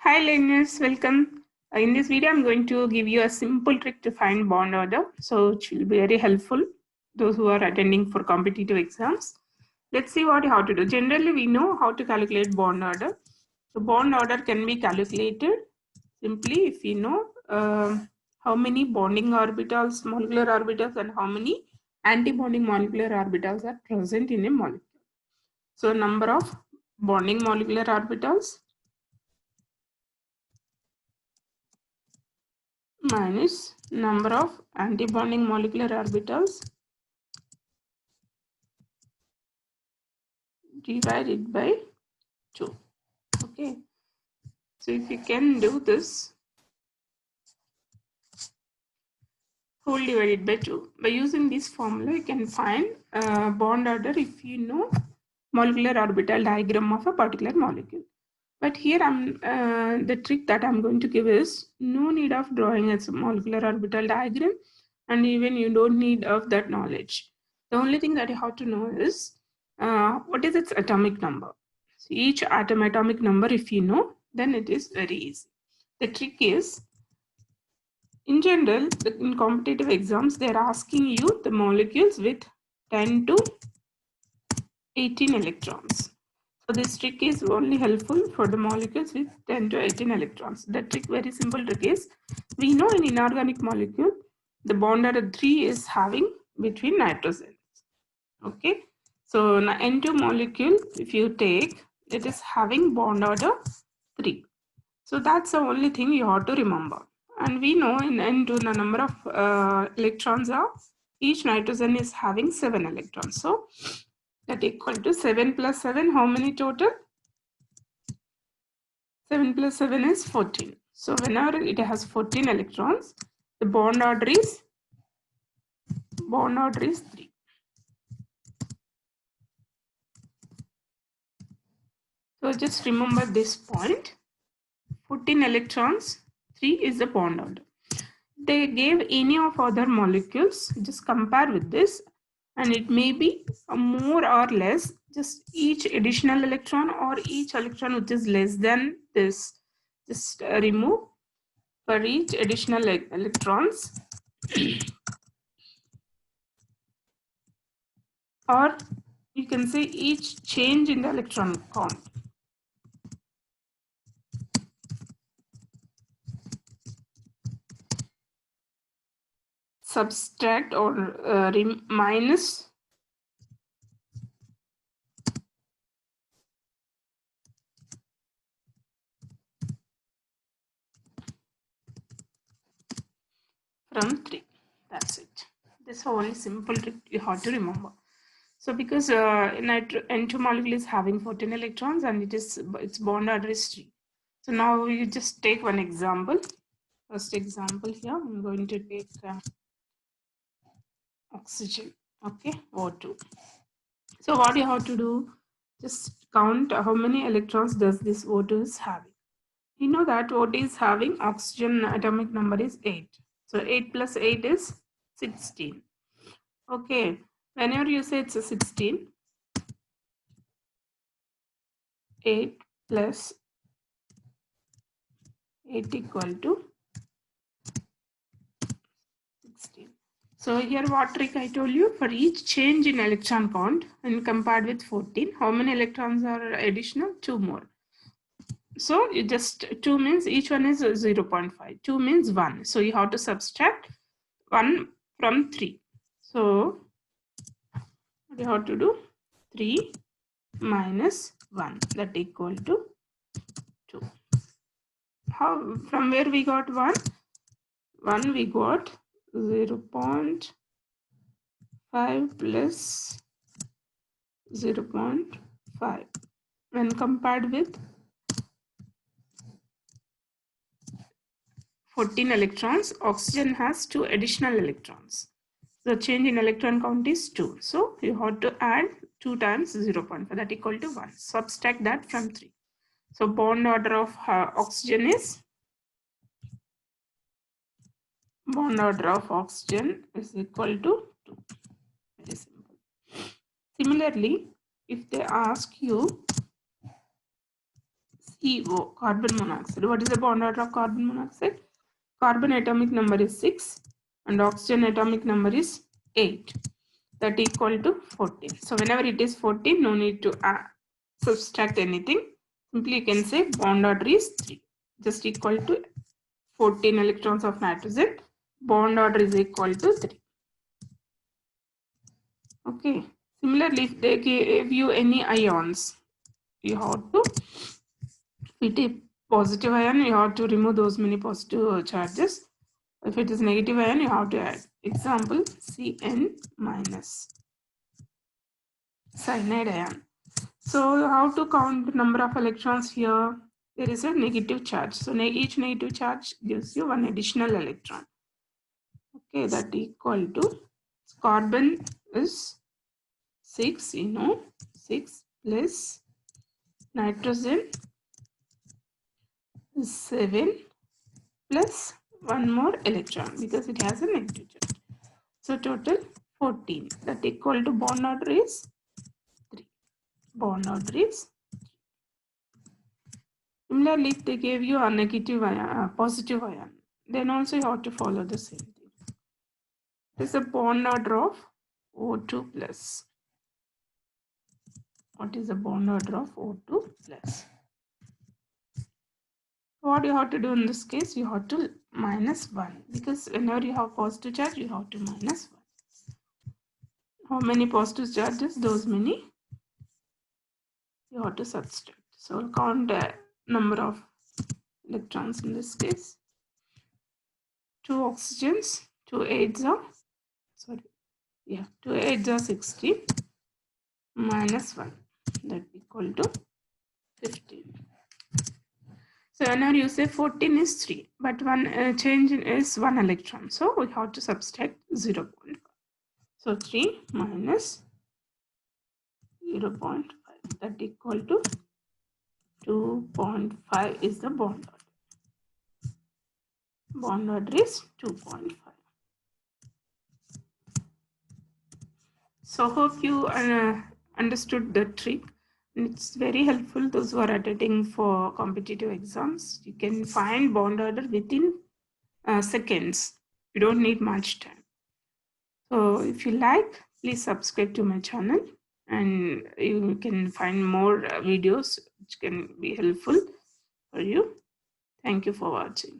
Hi learners, welcome. In this video, I'm going to give you a simple trick to find bond order. So it will be very helpful those who are attending for competitive exams. Let's see what how to do. Generally, we know how to calculate bond order. So bond order can be calculated simply if you know how many bonding orbitals, molecular orbitals, and how many anti-bonding molecular orbitals are present in a molecule. So number of bonding molecular orbitals minus number of antibonding molecular orbitals divided by 2. Okay, so if you can do this, whole divided by 2. By using this formula, you can find bond order if you know molecular orbital diagram of a particular molecule. But here the trick that I'm going to give is no need of drawing a molecular orbital diagram, and even you don't need of that knowledge. The only thing that you have to know is what is its atomic number. So each atomic number, if you know, then it is very easy. The trick is, in general, in competitive exams, they're asking you the molecules with 10 to 18 electrons. So this trick is only helpful for the molecules with 10 to 18 electrons. The trick, very simple trick is, we know in inorganic molecule, the bond order 3 is having between nitrogens. Okay. So N2 molecule, if you take, it is having bond order 3. So that's the only thing you have to remember. And we know in N2 the number of electrons are, each nitrogen is having 7 electrons. So that equal to 7 plus 7, how many total? 7 plus 7 is 14. So whenever it has 14 electrons, the bond order is 3. So just remember this point. 14 electrons, 3 is the bond order. They gave any of other molecules, just compare with this, and it may be more or less, just each additional electron or each electron which is less than this, just remove for each additional electrons or you can say each change in the electron count. Subtract or minus from 3. That's it. This is only simple trick you have to remember. So because N2 molecule is having 14 electrons and its bond order is 3. So now we just take one example. First example here, I'm going to take oxygen. Okay, O2. So what you have to do, just count how many electrons does this O2 is having. You know that O2 is having oxygen atomic number is 8. So 8 plus 8 is 16. Okay, whenever you say it's a 16, 8 plus 8 equal to 16. So here what trick I told you, for each change in electron count and compared with 14, how many electrons are additional? 2 more. So you just 2 means each one is 0.5. 2 means 1. So you have to subtract 1 from 3. So what you have to do? 3 minus 1, that equal to 2. How, from where we got 1? 1 we got 0.5 plus 0.5 when compared with 14 electrons. Oxygen has 2 additional electrons. The change in electron count is 2. So you have to add 2 times 0.5, that equal to 1. Subtract that from 3. So bond order of oxygen is equal to 2. Very simple. Similarly, if they ask you CO, carbon monoxide. What is the bond order of carbon monoxide? Carbon atomic number is 6 and oxygen atomic number is 8. That equal to 14. So whenever it is 14, no need to subtract anything. Simply you can say bond order is 3. Just equal to 14 electrons of nitrogen. Bond order is equal to 3. Okay. Similarly, if they give you any ions, you have to fit a positive ion, you have to remove those many positive charges. If it is negative ion, you have to add. Example, Cn minus, cyanide ion. So how to count the number of electrons here? There is a negative charge. So each negative charge gives you one additional electron. Okay, that equal to carbon is 6, 6 plus nitrogen is 7 plus one more electron because it has a negative charge. So total 14. That equal to bond order is 3. Bond order is 3. Similarly, if they gave you a negative ion, positive ion, then also you have to follow the same thing. This is a bond order of O2 plus. What is the bond order of O2 plus? What you have to do in this case? You have to minus 1 because whenever you have positive charge, you have to minus 1. How many positive charges? Those many you have to subtract. So we'll count the number of electrons in this case. 2 oxygens, 2 8s are, 2 8s are 60 minus 1, that equal to 15. So whenever you say 14 is 3, but one change is 1 electron. So we have to subtract 0.5. So 3 minus 0.5, that equal to 2.5 is the bond order. Bond order is 2.5. So hope you understood the trick. It's very helpful those who are attending for competitive exams. You can find bond order within seconds. You don't need much time. So if you like, please subscribe to my channel and you can find more videos which can be helpful for you. Thank you for watching.